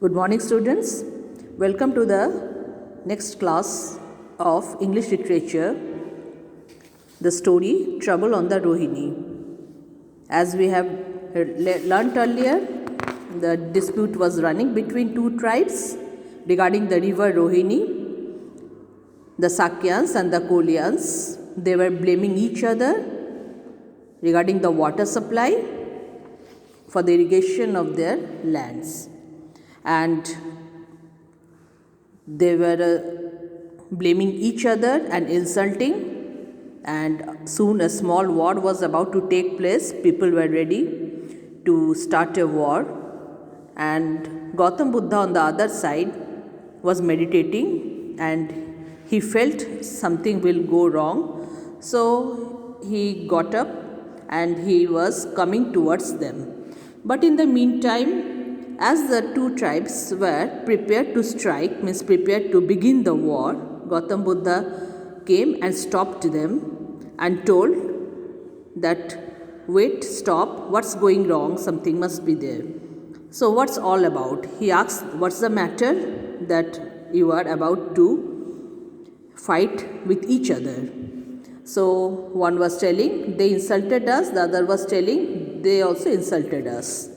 Good morning, students. Welcome to the next class of English literature, the story Trouble on the Rohini. As we have learnt earlier, the dispute was running between two tribes regarding the river Rohini, the Sakyans and the Kolyans. They were blaming each other regarding the water supply for the irrigation of their lands. And they were blaming each other and insulting, and soon a small war was about to take place. People were ready to start a war, and Gautam Buddha on the other side was meditating, and he felt something will go wrong. So he got up and he was coming towards them. But in the meantime, as the two tribes were prepared to strike, means prepared to begin the war, Gautam Buddha came and stopped them and told that, wait, stop, what's going wrong, something must be there. So what's all about? He asked, what's the matter that you are about to fight with each other? So one was telling, they insulted us, the other was telling, they also insulted us.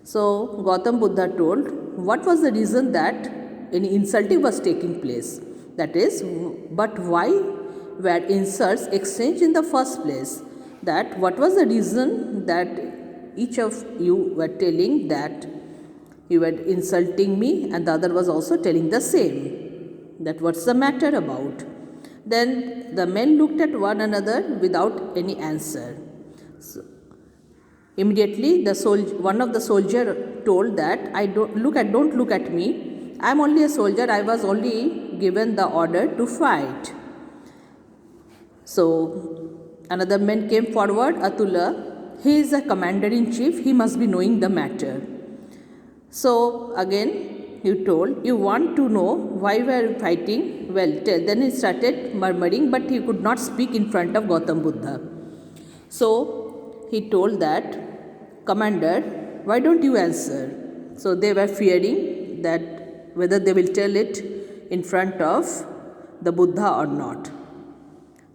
So Gautam Buddha told, what was the reason that any insulting was taking place? That is, but why were insults exchanged in the first place? That what was the reason that each of you were telling that you were insulting me, and the other was also telling the same? That what's the matter about? Then the men looked at one another without any answer. So, immediately, one of the soldier told that, don't look at me. I am only a soldier. I was only given the order to fight. So another man came forward, Atula. He is a commander-in-chief. He must be knowing the matter. So again, he told, you want to know why we are fighting? Well, then he started murmuring, but he could not speak in front of Gautam Buddha. So he told that, Commander, why don't you answer? So they were fearing that whether they will tell it in front of the Buddha or not.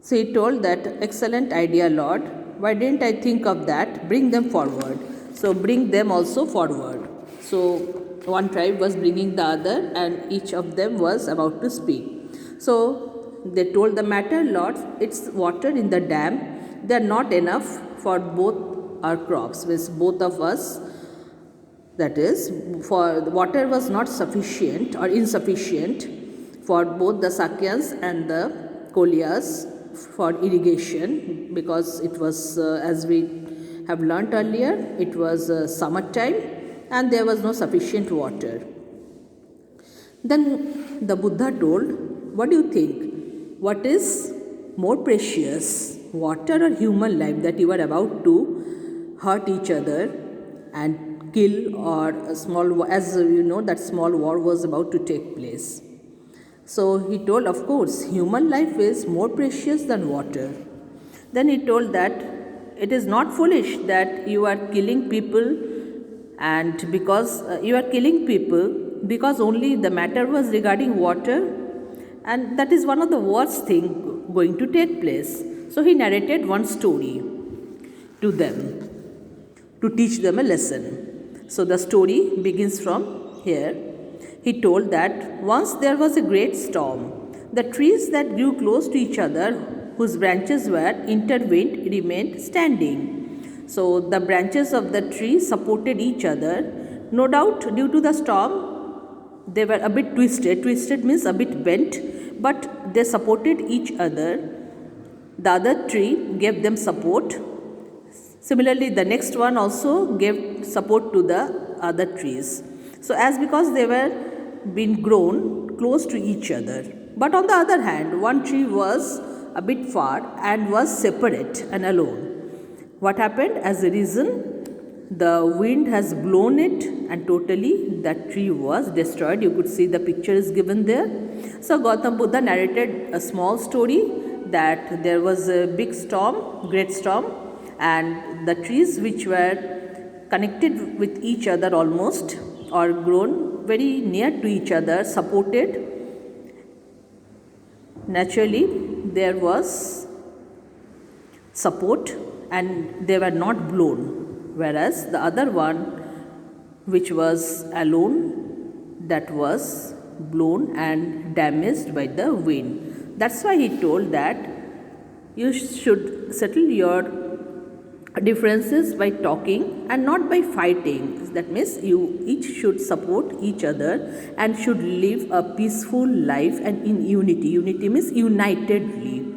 So he told that, excellent idea, Lord. Why didn't I think of that? Bring them forward. So bring them also forward. So one tribe was bringing the other, and each of them was about to speak. So they told the matter, Lord, it's water in the dam. They are not enough for both our crops, means both of us. That is, for the water was not sufficient or insufficient for both the Sakyans and the Kolyas for irrigation, because it was, as we have learnt earlier, it was summertime and there was no sufficient water. Then the Buddha told, what do you think? What is more precious, water or human life, that you are about to hurt each other and kill, or a small, as you know, that small war was about to take place? So he told, of course, human life is more precious than water. Then he told that it is not foolish that you are killing people, and because you are killing people because only the matter was regarding water, and that is one of the worst thing going to take place. So he narrated one story to them to teach them a lesson. So the story begins from here. He told that once there was a great storm. The trees that grew close to each other, whose branches were intertwined, remained standing. So the branches of the tree supported each other. No doubt due to the storm, they were a bit twisted. Twisted means a bit bent, but they supported each other. The other tree gave them support. Similarly, the next one also gave support to the other trees. So as because they were being grown close to each other. But on the other hand, one tree was a bit far and was separate and alone. What happened? As a reason, the wind has blown it and totally that tree was destroyed. You could see the picture is given there. So Gautam Buddha narrated a small story that there was a big storm, great storm, and the trees which were connected with each other almost or grown very near to each other, supported. Naturally, there was support and they were not blown, whereas the other one, which was alone, that was blown and damaged by the wind. That's why he told that you should settle your differences by talking and not by fighting. That means you each should support each other and should live a peaceful life and in unity. Unity means unitedly.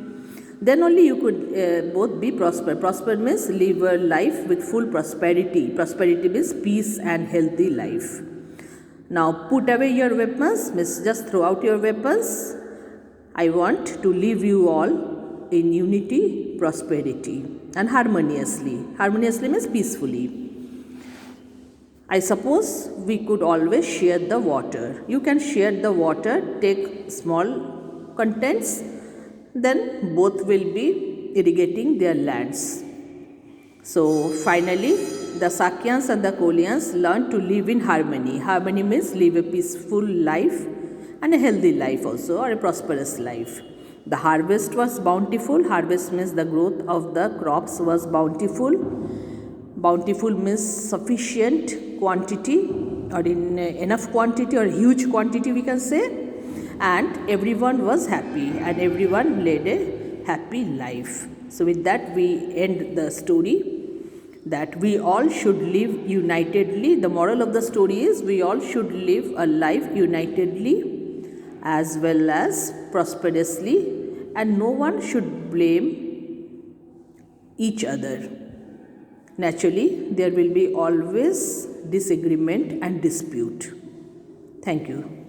Then only you could both be prosper. Prosper means live a life with full prosperity. Prosperity means peace and healthy life. Now put away your weapons, means just throw out your weapons. I want to leave you all in unity, prosperity and harmoniously. Harmoniously means peacefully. I suppose we could always share the water. You can share the water, take small contents, then both will be irrigating their lands. So finally, the Sakyans and the Kolyans learned to live in harmony. Harmony means live a peaceful life and a healthy life also, or a prosperous life. The harvest was bountiful. Harvest means the growth of the crops was bountiful. Bountiful means sufficient quantity or in enough quantity or huge quantity we can say. And everyone was happy and everyone led a happy life. So with that we end the story, that we all should live unitedly. The moral of the story is we all should live a life unitedly as well as prosperously, and no one should blame each other. Naturally, there will be always disagreement and dispute. Thank you.